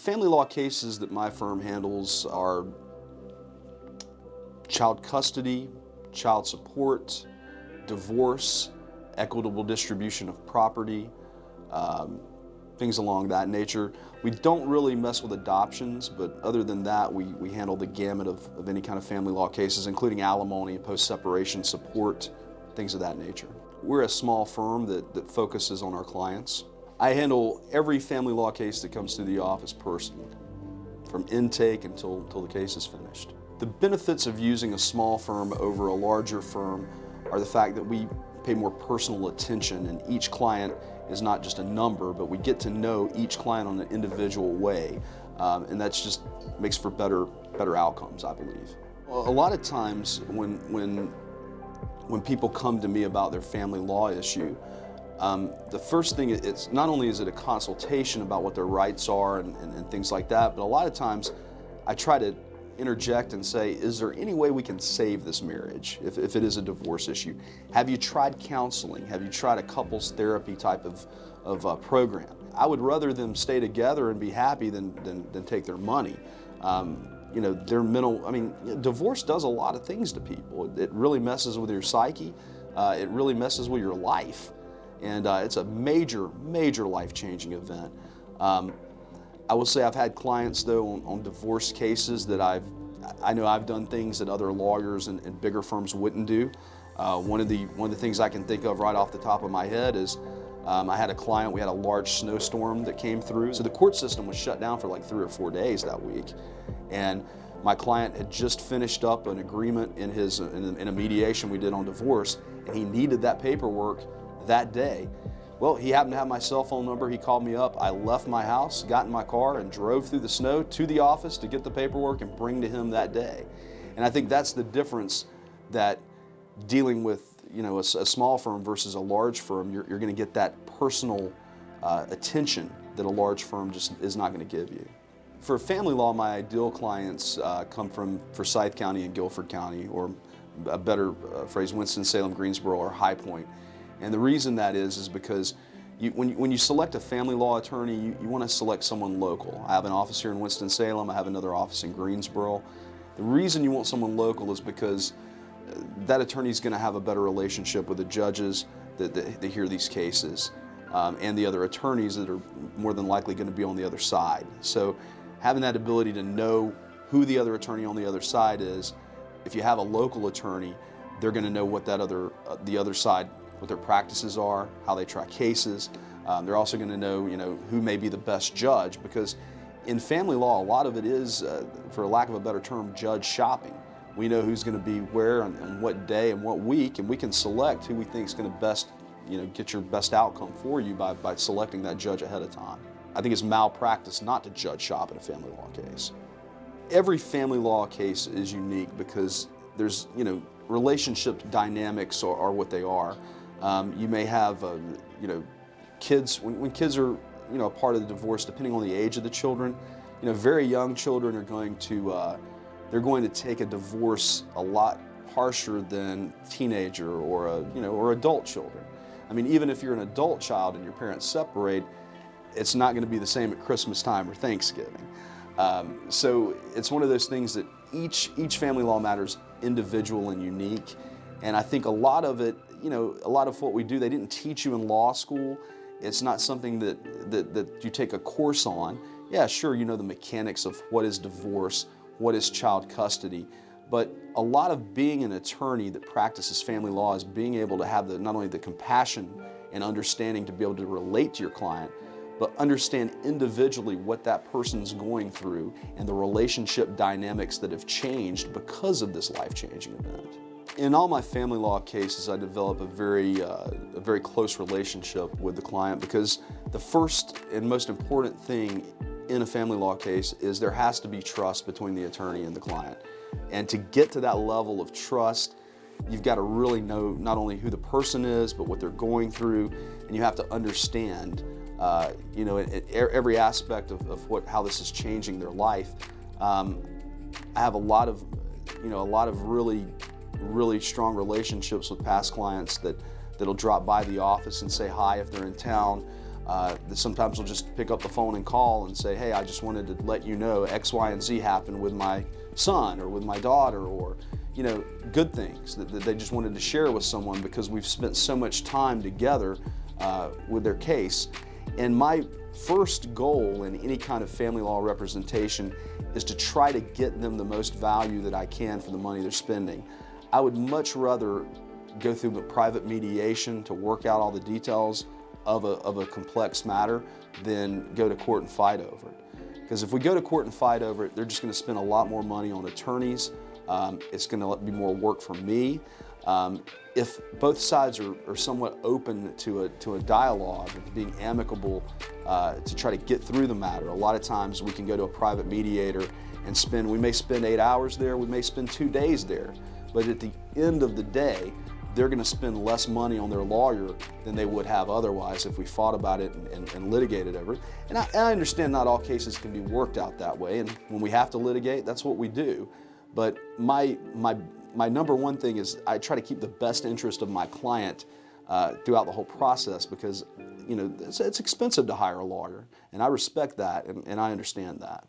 family law cases that my firm handles are child custody, child support, divorce, equitable distribution of property, things along that nature. We don't really mess with adoptions, but other than that, we handle the gamut of any kind of family law cases, including alimony, post-separation support, things of that nature. We're a small firm that focuses on our clients. I handle every family law case that comes through the office personally, from intake until the case is finished. The benefits of using a small firm over a larger firm are the fact that we pay more personal attention, and each client is not just a number, but we get to know each client on an individual way, and that just makes for better outcomes, I believe. Well, a lot of times when people come to me about their family law issue, the first thing, it's not only is it a consultation about what their rights are and things like that, but a lot of times I try to interject and say, is there any way we can save this marriage if it is a divorce issue? Have you tried counseling? Have you tried a couples therapy type of program? I would rather them stay together and be happy than take their money. You know, their mental, I mean, divorce does a lot of things to people. It really messes with your psyche. It really messes with your life. And it's a major life-changing event. I will say I've had clients though on divorce cases that I know I've done things that other lawyers and bigger firms wouldn't do. One of the things I can think of right off the top of my head is I had a client, we had a large snowstorm that came through. So the court system was shut down for like 3 or 4 days that week. And my client had just finished up an agreement in a mediation we did on divorce, and he needed that paperwork that day. Well, he happened to have my cell phone number. He called me up. I left my house, got in my car, and drove through the snow to the office to get the paperwork and bring to him that day. And I think that's the difference, that dealing with, you know, a small firm versus a large firm, you're going to get that personal attention that a large firm just is not going to give you. For family law, my ideal clients come from Forsyth County and Guilford County, or a better phrase, Winston-Salem, Greensboro, or High Point. And the reason that is because when you select a family law attorney, you want to select someone local. I have an office here in Winston-Salem. I have another office in Greensboro. The reason you want someone local is because that attorney is going to have a better relationship with the judges that hear these cases, and the other attorneys that are more than likely going to be on the other side. So having that ability to know who the other attorney on the other side is, if you have a local attorney, they're going to know what the other side, what their practices are, how they track cases. They're also going to know, who may be the best judge, because in family law, a lot of it is, for lack of a better term, judge shopping. We know who's going to be where and what day and what week, and we can select who we think is going to best, get your best outcome for you by selecting that judge ahead of time. I think it's malpractice not to judge shop in a family law case. Every family law case is unique because there's, relationship dynamics are what they are. You may have, kids, when kids are, a part of the divorce, depending on the age of the children, very young children are going to, they're going to take a divorce a lot harsher than teenager or adult children. I mean, even if you're an adult child and your parents separate, it's not going to be the same at Christmas time or Thanksgiving. So it's one of those things that each family law matter is individual and unique. And I think a lot of it, a lot of what we do, they didn't teach you in law school. It's not something that you take a course on. Yeah, sure, the mechanics of what is divorce, what is child custody, but a lot of being an attorney that practices family law is being able to have not only the compassion and understanding to be able to relate to your client, but understand individually what that person's going through and the relationship dynamics that have changed because of this life-changing event. In all my family law cases, I develop a very close relationship with the client, because the first and most important thing in a family law case is there has to be trust between the attorney and the client. And to get to that level of trust, you've got to really know not only who the person is, but what they're going through, and you have to understand every aspect of how this is changing their life. I have a lot of really strong relationships with past clients that'll drop by the office and say hi if they're in town. that sometimes will just pick up the phone and call and say, hey, I just wanted to let you know X, Y, and Z happened with my son or with my daughter, or good things that they just wanted to share with someone because we've spent so much time together with their case. And my first goal in any kind of family law representation is to try to get them the most value that I can for the money they're spending. I would much rather go through a private mediation to work out all the details of a complex matter than go to court and fight over it. Because if we go to court and fight over it, they're just going to spend a lot more money on attorneys. It's going to be more work for me. If both sides are somewhat open to a dialogue and being amicable to try to get through the matter, a lot of times we can go to a private mediator and we may spend 8 hours there, we may spend 2 days there, but at the end of the day, they're going to spend less money on their lawyer than they would have otherwise if we fought about it and litigated over it. And I understand not all cases can be worked out that way, and when we have to litigate, that's what we do. But my number one thing is I try to keep the best interest of my client throughout the whole process, because it's expensive to hire a lawyer, and I respect that and I understand that.